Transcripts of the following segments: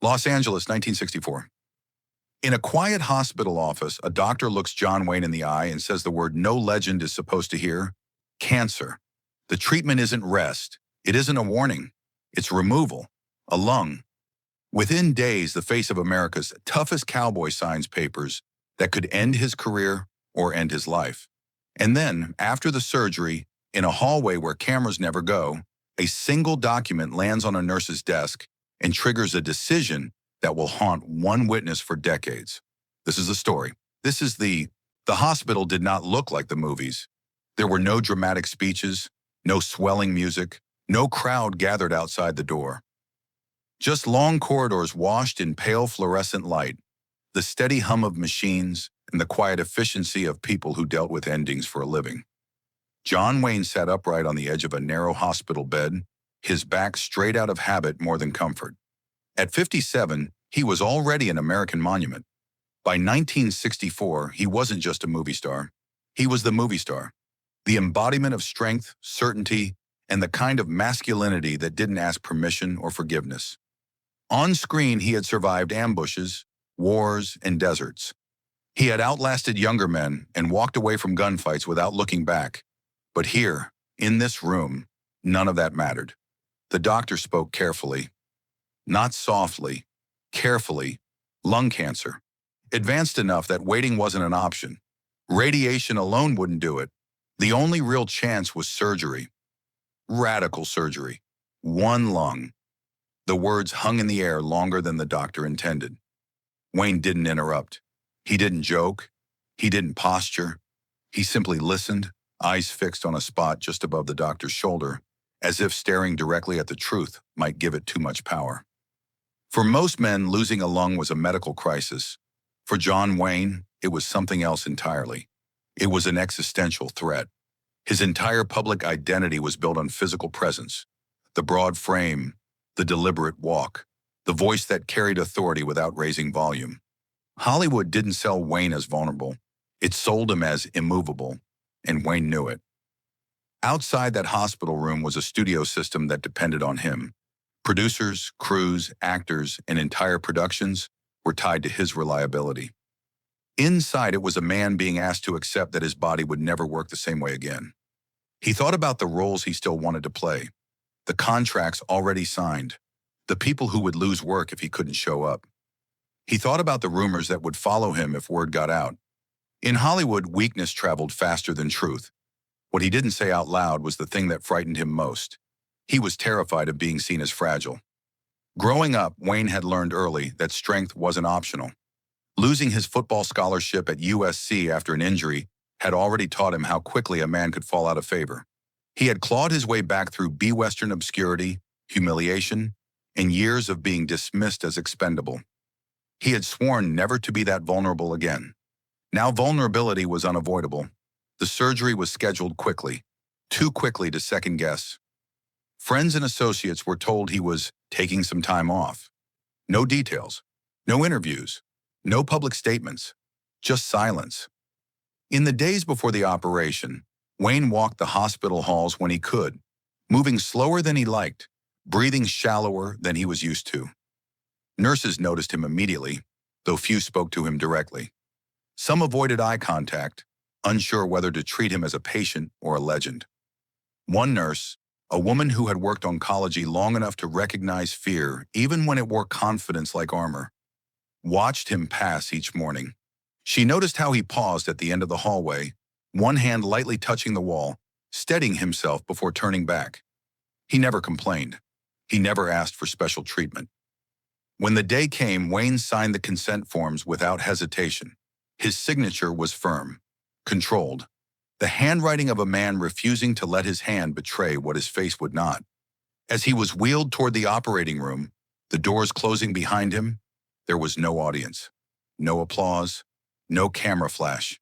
Los Angeles, 1964. In a quiet hospital office, a doctor looks John Wayne in the eye and says the word no legend is supposed to hear: cancer. The treatment isn't rest. It isn't a warning. It's removal. A lung. Within days, the face of America's toughest cowboy signs papers that could end his career or end his life. And then, after the surgery, in a hallway where cameras never go, a single document lands on a nurse's desk and triggers a decision that will haunt one witness for decades. This is the story. The hospital did not look like the movies. There were no dramatic speeches, no swelling music, no crowd gathered outside the door. Just long corridors washed in pale fluorescent light, the steady hum of machines, and the quiet efficiency of people who dealt with endings for a living. John Wayne sat upright on the edge of a narrow hospital bed, his back straight out of habit more than comfort. At 57, he was already an American monument. By 1964, he wasn't just a movie star. He was the movie star, the embodiment of strength, certainty, and the kind of masculinity that didn't ask permission or forgiveness. On screen, he had survived ambushes, wars, and deserts. He had outlasted younger men and walked away from gunfights without looking back. But here, in this room, none of that mattered. The doctor spoke carefully. Not softly, carefully. Lung cancer. Advanced enough that waiting wasn't an option. Radiation alone wouldn't do it. The only real chance was surgery. Radical surgery. One lung. The words hung in the air longer than the doctor intended. Wayne didn't interrupt. He didn't joke. He didn't posture. He simply listened, eyes fixed on a spot just above the doctor's shoulder, as if staring directly at the truth might give it too much power. For most men, losing a lung was a medical crisis. For John Wayne, it was something else entirely. It was an existential threat. His entire public identity was built on physical presence, the broad frame, the deliberate walk, the voice that carried authority without raising volume. Hollywood didn't sell Wayne as vulnerable. It sold him as immovable, and Wayne knew it. Outside that hospital room was a studio system that depended on him. Producers, crews, actors, and entire productions were tied to his reliability. Inside, it was a man being asked to accept that his body would never work the same way again. He thought about the roles he still wanted to play, the contracts already signed, the people who would lose work if he couldn't show up. He thought about the rumors that would follow him if word got out. In Hollywood, weakness traveled faster than truth. What he didn't say out loud was the thing that frightened him most. He was terrified of being seen as fragile. Growing up, Wayne had learned early that strength wasn't optional. Losing his football scholarship at USC after an injury had already taught him how quickly a man could fall out of favor. He had clawed his way back through B-Western obscurity, humiliation, and years of being dismissed as expendable. He had sworn never to be that vulnerable again. Now vulnerability was unavoidable. The surgery was scheduled quickly, too quickly to second guess. Friends and associates were told he was taking some time off. No details, no interviews, no public statements, just silence. In the days before the operation, Wayne walked the hospital halls when he could, moving slower than he liked, breathing shallower than he was used to. Nurses noticed him immediately, though few spoke to him directly. Some avoided eye contact, unsure whether to treat him as a patient or a legend. One nurse, a woman who had worked oncology long enough to recognize fear even when it wore confidence like armor, watched him pass each morning. She noticed how he paused at the end of the hallway, one hand lightly touching the wall, steadying himself before turning back. He never complained. He never asked for special treatment. When the day came, Wayne signed the consent forms without hesitation. His signature was firm, controlled, the handwriting of a man refusing to let his hand betray what his face would not. As he was wheeled toward the operating room, the doors closing behind him, there was no audience, no applause, no camera flash,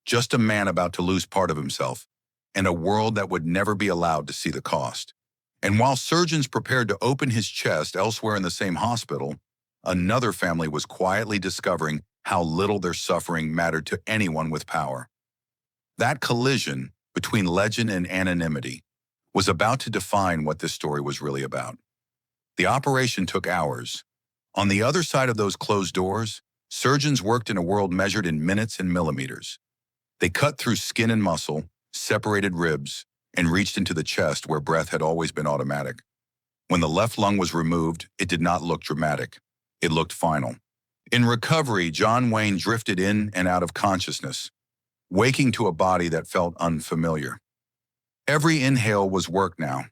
just a man about to lose part of himself, and a world that would never be allowed to see the cost. And while surgeons prepared to open his chest elsewhere in the same hospital, another family was quietly discovering how little their suffering mattered to anyone with power. That collision between legend and anonymity was about to define what this story was really about. The operation took hours. On the other side of those closed doors, surgeons worked in a world measured in minutes and millimeters. They cut through skin and muscle, separated ribs, and reached into the chest where breath had always been automatic. When the left lung was removed, it did not look dramatic. It looked final. In recovery, John Wayne drifted in and out of consciousness, waking to a body that felt unfamiliar. Every inhale was work now.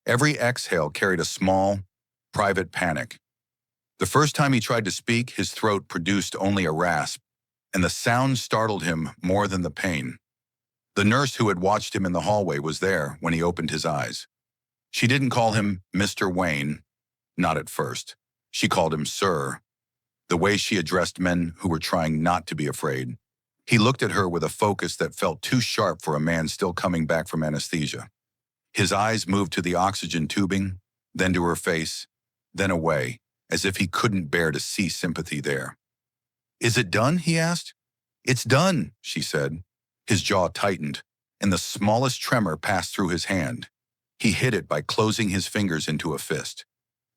Every exhale carried a small, private panic. The first time he tried to speak, his throat produced only a rasp, and the sound startled him more than the pain. The nurse who had watched him in the hallway was there when he opened his eyes. She didn't call him Mr. Wayne, not at first. She called him Sir, the way she addressed men who were trying not to be afraid. He looked at her with a focus that felt too sharp for a man still coming back from anesthesia. His eyes moved to the oxygen tubing, then to her face, then away, as if he couldn't bear to see sympathy there. "Is it done?" he asked. "It's done," she said. His jaw tightened, and the smallest tremor passed through his hand. He hid it by closing his fingers into a fist.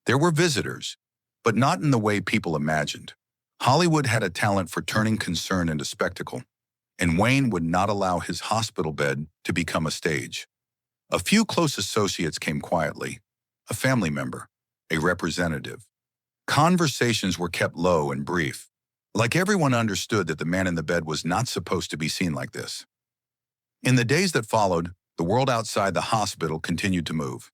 There were visitors, but not in the way people imagined. Hollywood had a talent for turning concern into spectacle, and Wayne would not allow his hospital bed to become a stage. A few close associates came quietly, a family member, a representative. Conversations were kept low and brief, like everyone understood that the man in the bed was not supposed to be seen like this. In the days that followed, the world outside the hospital continued to move.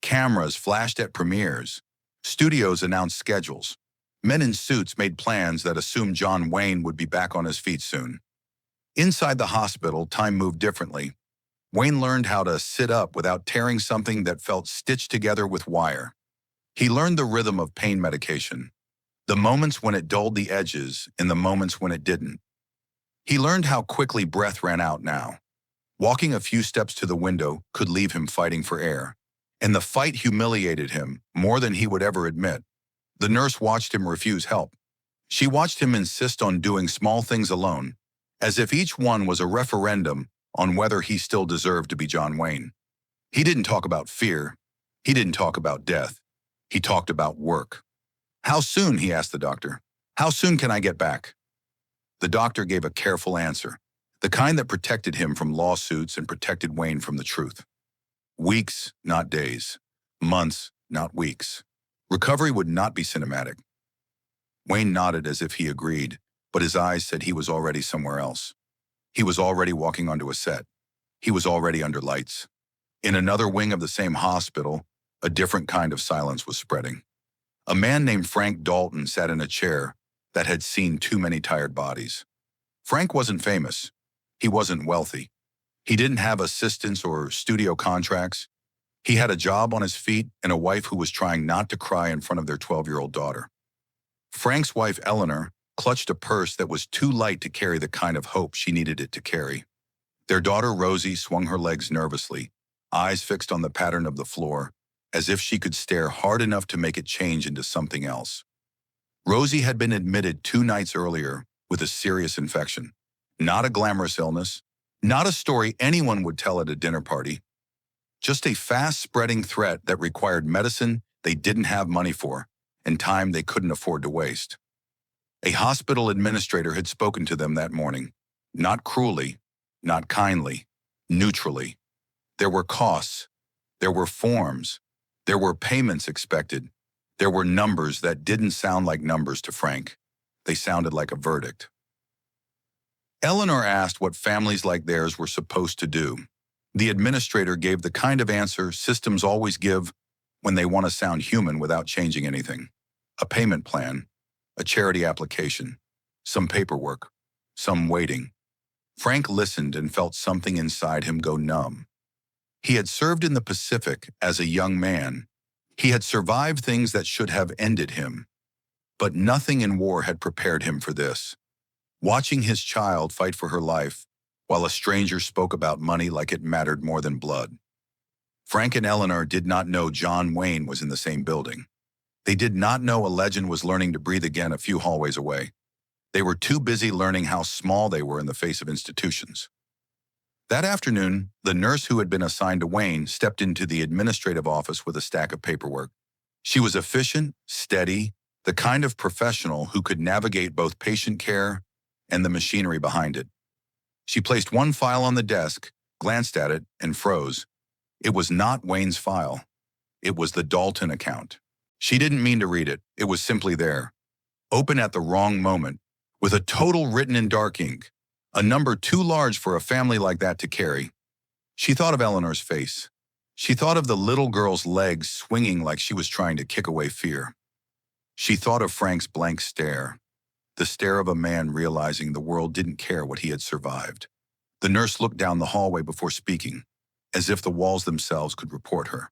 Cameras flashed at premieres. Studios announced schedules. Men in suits made plans that assumed John Wayne would be back on his feet soon. Inside the hospital, time moved differently. Wayne learned how to sit up without tearing something that felt stitched together with wire. He learned the rhythm of pain medication, the moments when it dulled the edges and the moments when it didn't. He learned how quickly breath ran out now. Walking a few steps to the window could leave him fighting for air, and the fight humiliated him more than he would ever admit. The nurse watched him refuse help. She watched him insist on doing small things alone, as if each one was a referendum on whether he still deserved to be John Wayne. He didn't talk about fear. He didn't talk about death. He talked about work. "How soon?" he asked the doctor. "How soon can I get back?" The doctor gave a careful answer, the kind that protected him from lawsuits and protected Wayne from the truth. "Weeks, not days. Months, not weeks." Recovery would not be cinematic. Wayne nodded as if he agreed, but his eyes said he was already somewhere else. He was already walking onto a set. He was already under lights. In another wing of the same hospital, a different kind of silence was spreading. A man named Frank Dalton sat in a chair that had seen too many tired bodies. Frank wasn't famous. He wasn't wealthy. He didn't have assistants or studio contracts. He had a job on his feet and a wife who was trying not to cry in front of their 12-year-old daughter. Frank's wife, Eleanor, clutched a purse that was too light to carry the kind of hope she needed it to carry. Their daughter, Rosie, swung her legs nervously, eyes fixed on the pattern of the floor, as if she could stare hard enough to make it change into something else. Rosie had been admitted 2 nights earlier with a serious infection. Not a glamorous illness, not a story anyone would tell at a dinner party. Just a fast-spreading threat that required medicine they didn't have money for and time they couldn't afford to waste. A hospital administrator had spoken to them that morning, not cruelly, not kindly, neutrally. There were costs, there were forms, there were payments expected, there were numbers that didn't sound like numbers to Frank. They sounded like a verdict. Eleanor asked what families like theirs were supposed to do. The administrator gave the kind of answer systems always give when they want to sound human without changing anything. A payment plan, a charity application, some paperwork, some waiting. Frank listened and felt something inside him go numb. He had served in the Pacific as a young man. He had survived things that should have ended him. But nothing in war had prepared him for this. Watching his child fight for her life, while a stranger spoke about money like it mattered more than blood. Frank and Eleanor did not know John Wayne was in the same building. They did not know a legend was learning to breathe again a few hallways away. They were too busy learning how small they were in the face of institutions. That afternoon, the nurse who had been assigned to Wayne stepped into the administrative office with a stack of paperwork. She was efficient, steady, the kind of professional who could navigate both patient care and the machinery behind it. She placed one file on the desk, glanced at it, and froze. It was not Wayne's file. It was the Dalton account. She didn't mean to read it. It was simply there, open at the wrong moment, with a total written in dark ink, a number too large for a family like that to carry. She thought of Eleanor's face. She thought of the little girl's legs swinging like she was trying to kick away fear. She thought of Frank's blank stare, the stare of a man realizing the world didn't care what he had survived. The nurse looked down the hallway before speaking, as if the walls themselves could report her.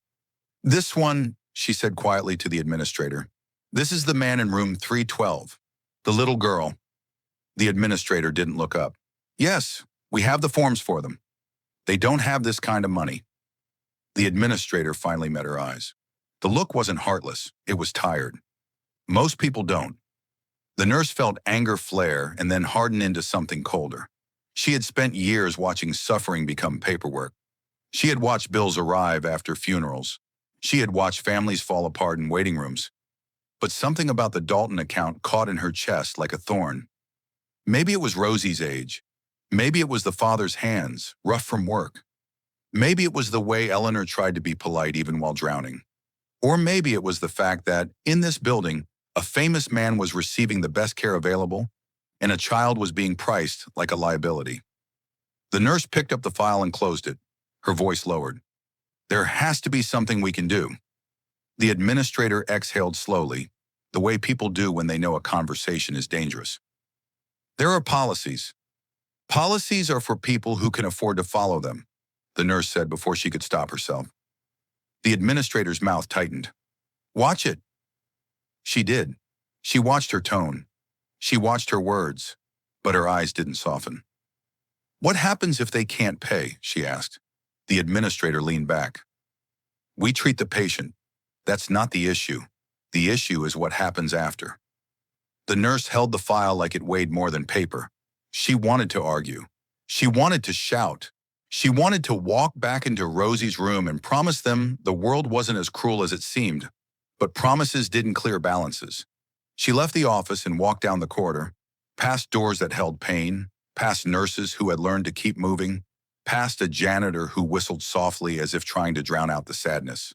"This one," she said quietly to the administrator. "This is the man in room 312. The little girl." The administrator didn't look up. "Yes, we have the forms for them. They don't have this kind of money." The administrator finally met her eyes. The look wasn't heartless, it was tired. Most people don't. The nurse felt anger flare and then harden into something colder. She had spent years watching suffering become paperwork. She had watched bills arrive after funerals. She had watched families fall apart in waiting rooms. But something about the Dalton account caught in her chest like a thorn. Maybe it was Rosie's age. Maybe it was the father's hands, rough from work. Maybe it was the way Eleanor tried to be polite even while drowning. Or maybe it was the fact that, in this building, a famous man was receiving the best care available, and a child was being priced like a liability. The nurse picked up the file and closed it, her voice lowered. "There has to be something we can do." The administrator exhaled slowly, the way people do when they know a conversation is dangerous. "There are policies. Policies are for people who can afford to follow them," the nurse said before she could stop herself. The administrator's mouth tightened. "Watch it." She did. She watched her tone. She watched her words, but her eyes didn't soften. "What happens if they can't pay?" she asked. The administrator leaned back. "We treat the patient. That's not the issue. The issue is what happens after." The nurse held the file like it weighed more than paper. She wanted to argue. She wanted to shout. She wanted to walk back into Rosie's room and promise them the world wasn't as cruel as it seemed. But promises didn't clear balances. She left the office and walked down the corridor, past doors that held pain, past nurses who had learned to keep moving, past a janitor who whistled softly as if trying to drown out the sadness.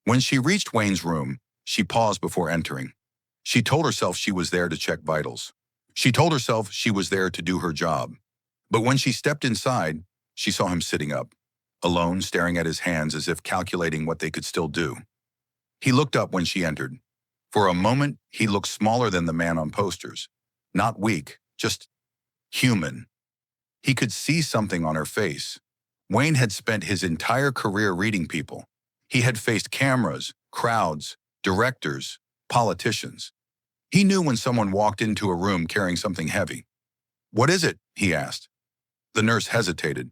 When she reached Wayne's room, she paused before entering. She told herself she was there to check vitals. She told herself she was there to do her job. But when she stepped inside, she saw him sitting up, alone, staring at his hands as if calculating what they could still do. He looked up when she entered. For a moment, he looked smaller than the man on posters. Not weak, just human. He could see something on her face. Wayne had spent his entire career reading people. He had faced cameras, crowds, directors, politicians. He knew when someone walked into a room carrying something heavy. "What is it?" he asked. The nurse hesitated.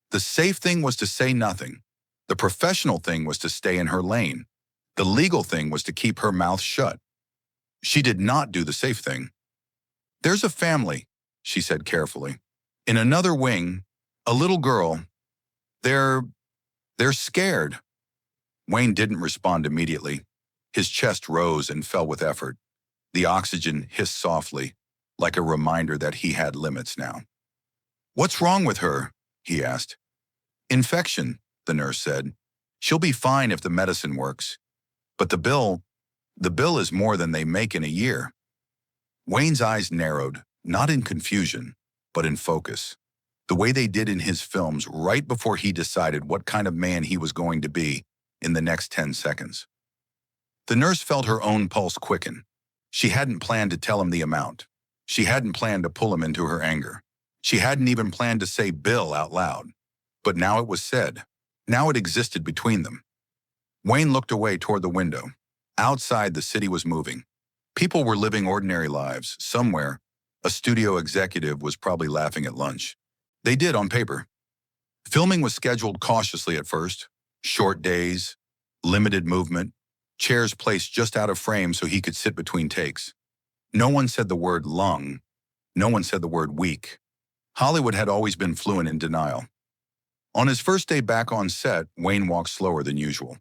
The safe thing was to say nothing. The professional thing was to stay in her lane. The legal thing was to keep her mouth shut. She did not do the safe thing. "There's a family," she said carefully. "In another wing, a little girl. They're scared." Wayne didn't respond immediately. His chest rose and fell with effort. The oxygen hissed softly, like a reminder that he had limits now. "What's wrong with her?" he asked. "Infection," the nurse said. "She'll be fine if the medicine works. But the bill is more than they make in a year." Wayne's eyes narrowed, not in confusion, but in focus, the way they did in his films right before he decided what kind of man he was going to be in the next 10 seconds. The nurse felt her own pulse quicken. She hadn't planned to tell him the amount. She hadn't planned to pull him into her anger. She hadn't even planned to say "bill" out loud. But now it was said. Now it existed between them. Wayne looked away toward the window. Outside, the city was moving. People were living ordinary lives. Somewhere, a studio executive was probably laughing at lunch. They did on paper. Filming was scheduled cautiously at first. Short days, limited movement, chairs placed just out of frame so he could sit between takes. No one said the word lung. No one said the word weak. Hollywood had always been fluent in denial. On his first day back on set, Wayne walked slower than usual.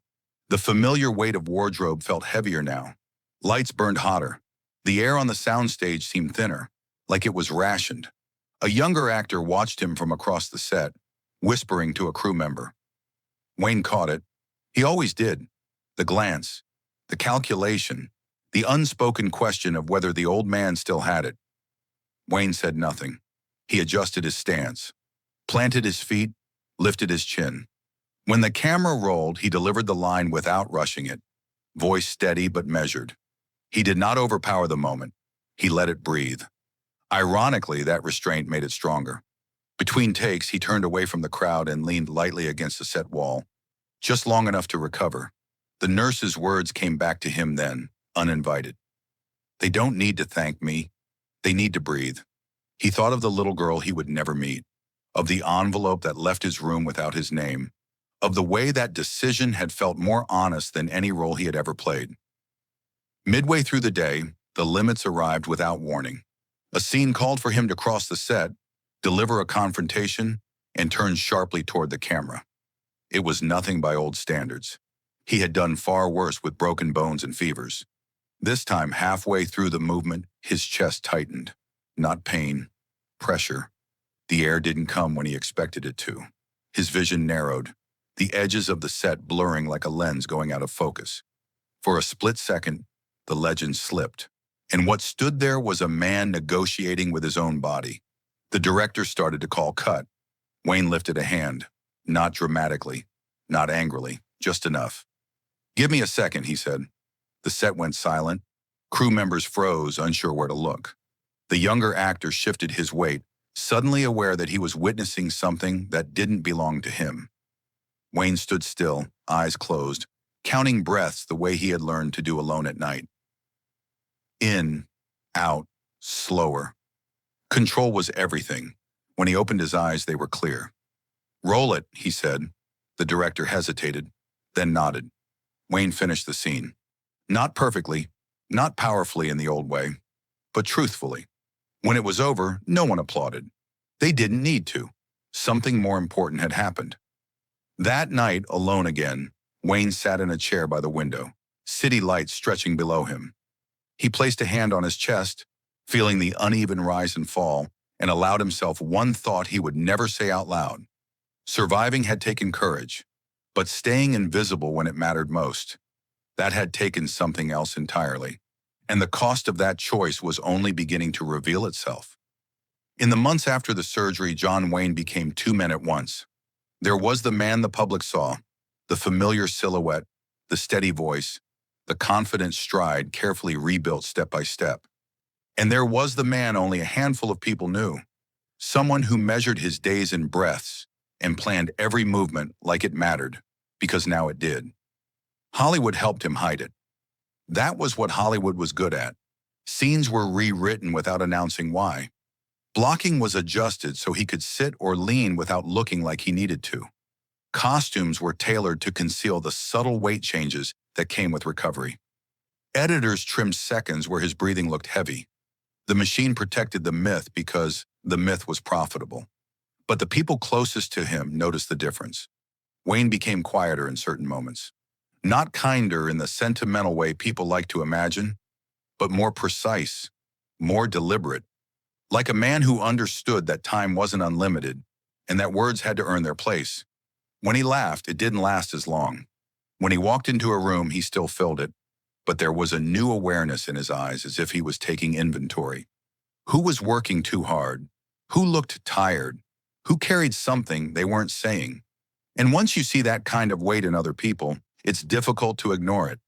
The familiar weight of wardrobe felt heavier now. Lights burned hotter. The air on the soundstage seemed thinner, like it was rationed. A younger actor watched him from across the set, whispering to a crew member. Wayne caught it. He always did. The glance, the calculation, the unspoken question of whether the old man still had it. Wayne said nothing. He adjusted his stance, planted his feet, lifted his chin. When the camera rolled, he delivered the line without rushing it, voice steady but measured. He did not overpower the moment. He let it breathe. Ironically, that restraint made it stronger. Between takes, he turned away from the crowd and leaned lightly against the set wall, just long enough to recover. The nurse's words came back to him then, uninvited. They don't need to thank me. They need to breathe. He thought of the little girl he would never meet, of the envelope that left his room without his name, of the way that decision had felt more honest than any role he had ever played. Midway through the day, the limits arrived without warning. A scene called for him to cross the set, deliver a confrontation, and turn sharply toward the camera. It was nothing by old standards. He had done far worse with broken bones and fevers. This time, halfway through the movement, his chest tightened. Not pain, pressure. The air didn't come when he expected it to. His vision narrowed, the edges of the set blurring like a lens going out of focus. For a split second, the legend slipped, and what stood there was a man negotiating with his own body. The director started to call cut. Wayne lifted a hand, not dramatically, not angrily, just enough. "Give me a second," he said. The set went silent. Crew members froze, unsure where to look. The younger actor shifted his weight, suddenly aware that he was witnessing something that didn't belong to him. Wayne stood still, eyes closed, counting breaths the way he had learned to do alone at night. In, out, slower. Control was everything. When he opened his eyes, they were clear. "Roll it," he said. The director hesitated, then nodded. Wayne finished the scene. Not perfectly, not powerfully in the old way, but truthfully. When it was over, no one applauded. They didn't need to. Something more important had happened. That night, alone again, Wayne sat in a chair by the window, city lights stretching below him. He placed a hand on his chest, feeling the uneven rise and fall, and allowed himself one thought he would never say out loud. Surviving had taken courage, but staying invisible when it mattered most, that had taken something else entirely. And the cost of that choice was only beginning to reveal itself. In the months after the surgery, John Wayne became two men at once. There was the man the public saw, the familiar silhouette, the steady voice, the confident stride carefully rebuilt step by step. And there was the man only a handful of people knew, someone who measured his days in breaths and planned every movement like it mattered, because now it did. Hollywood helped him hide it. That was what Hollywood was good at. Scenes were rewritten without announcing why. Blocking was adjusted so he could sit or lean without looking like he needed to. Costumes were tailored to conceal the subtle weight changes that came with recovery. Editors trimmed seconds where his breathing looked heavy. The machine protected the myth because the myth was profitable. But the people closest to him noticed the difference. Wayne became quieter in certain moments. Not kinder in the sentimental way people like to imagine, but more precise, more deliberate. Like a man who understood that time wasn't unlimited and that words had to earn their place. When he laughed, it didn't last as long. When he walked into a room, he still filled it, but there was a new awareness in his eyes as if he was taking inventory. Who was working too hard? Who looked tired? Who carried something they weren't saying? And once you see that kind of weight in other people, it's difficult to ignore it.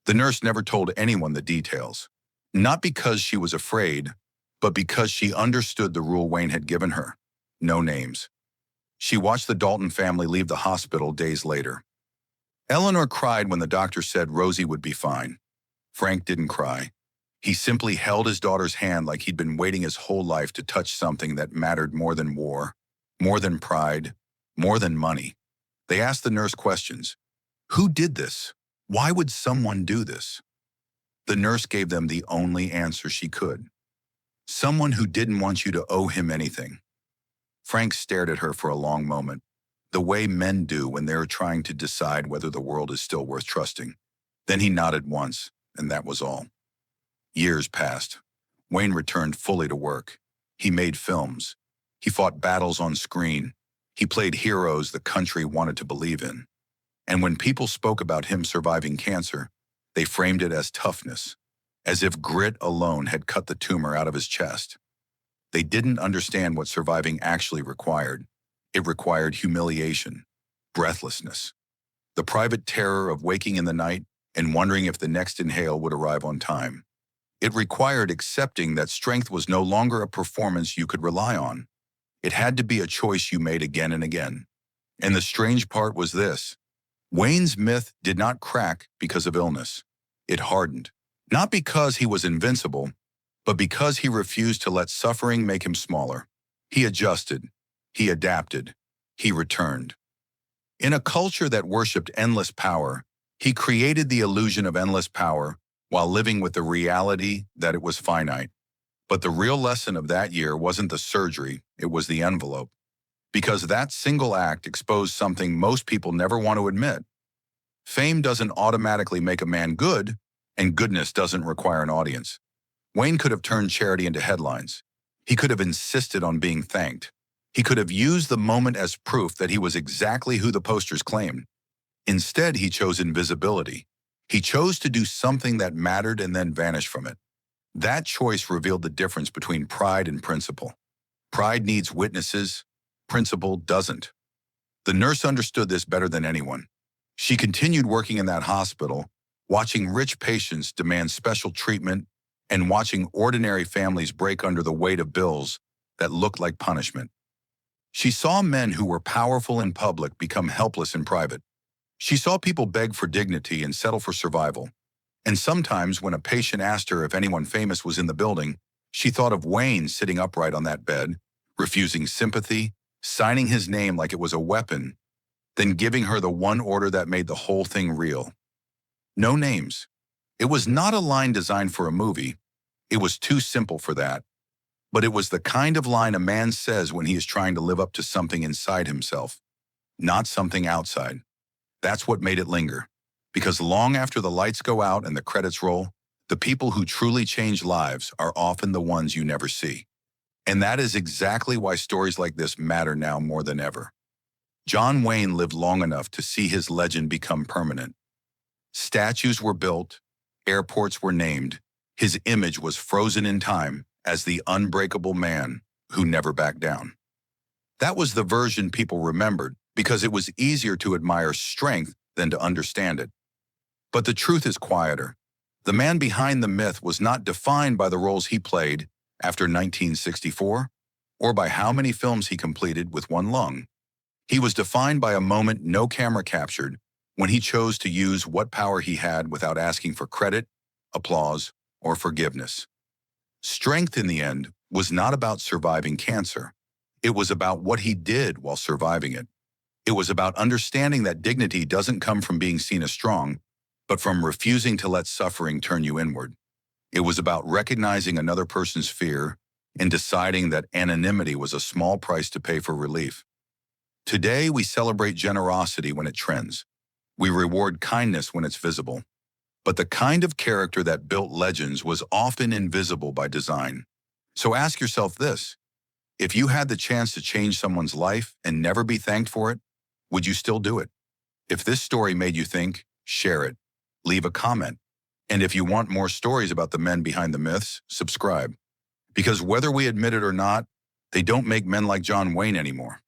The nurse never told anyone the details. Not because she was afraid, but because she understood the rule Wayne had given her. No names. She watched the Dalton family leave the hospital days later. Eleanor cried when the doctor said Rosie would be fine. Frank didn't cry. He simply held his daughter's hand like he'd been waiting his whole life to touch something that mattered more than war, more than pride, more than money. They asked the nurse questions. Who did this? Why would someone do this? The nurse gave them the only answer she could. Someone who didn't want you to owe him anything. Frank stared at her for a long moment, the way men do when they're trying to decide whether the world is still worth trusting. Then he nodded once, and that was all. Years passed. Wayne returned fully to work. He made films. He fought battles on screen. He played heroes the country wanted to believe in. And when people spoke about him surviving cancer, they framed it as toughness, as if grit alone had cut the tumor out of his chest. They didn't understand what surviving actually required. It required humiliation, breathlessness, the private terror of waking in the night and wondering if the next inhale would arrive on time. It required accepting that strength was no longer a performance you could rely on. It had to be a choice you made again and again. And the strange part was this: Wayne's myth did not crack because of illness. It hardened. Not because he was invincible, but because he refused to let suffering make him smaller. He adjusted. He adapted. He returned. In a culture that worshipped endless power, he created the illusion of endless power while living with the reality that it was finite. But the real lesson of that year wasn't the surgery, it was the envelope. Because that single act exposed something most people never want to admit. Fame doesn't automatically make a man good, and goodness doesn't require an audience. Wayne could have turned charity into headlines. He could have insisted on being thanked. He could have used the moment as proof that he was exactly who the posters claimed. Instead, he chose invisibility. He chose to do something that mattered and then vanish from it. That choice revealed the difference between pride and principle. Pride needs witnesses. Principle doesn't. The nurse understood this better than anyone. She continued working in that hospital, watching rich patients demand special treatment and watching ordinary families break under the weight of bills that looked like punishment. She saw men who were powerful in public become helpless in private. She saw people beg for dignity and settle for survival. And sometimes when a patient asked her if anyone famous was in the building, she thought of Wayne sitting upright on that bed, refusing sympathy, signing his name like it was a weapon, then giving her the one order that made the whole thing real. No names. It was not a line designed for a movie. It was too simple for that. But it was the kind of line a man says when he is trying to live up to something inside himself, not something outside. That's what made it linger. Because long after the lights go out and the credits roll, the people who truly change lives are often the ones you never see. And that is exactly why stories like this matter now more than ever. John Wayne lived long enough to see his legend become permanent. Statues were built, airports were named, his image was frozen in time as the unbreakable man who never backed down. That was the version people remembered because it was easier to admire strength than to understand it. But the truth is quieter. The man behind the myth was not defined by the roles he played after 1964 or by how many films he completed with one lung. He was defined by a moment no camera captured when he chose to use what power he had without asking for credit, applause, or forgiveness. Strength, in the end, was not about surviving cancer. It was about what he did while surviving it. It was about understanding that dignity doesn't come from being seen as strong, but from refusing to let suffering turn you inward. It was about recognizing another person's fear and deciding that anonymity was a small price to pay for relief. Today, we celebrate generosity when it trends. We reward kindness when it's visible. But the kind of character that built legends was often invisible by design. So ask yourself this: if you had the chance to change someone's life and never be thanked for it, would you still do it? If this story made you think, share it. Leave a comment. And if you want more stories about the men behind the myths, subscribe. Because whether we admit it or not, they don't make men like John Wayne anymore.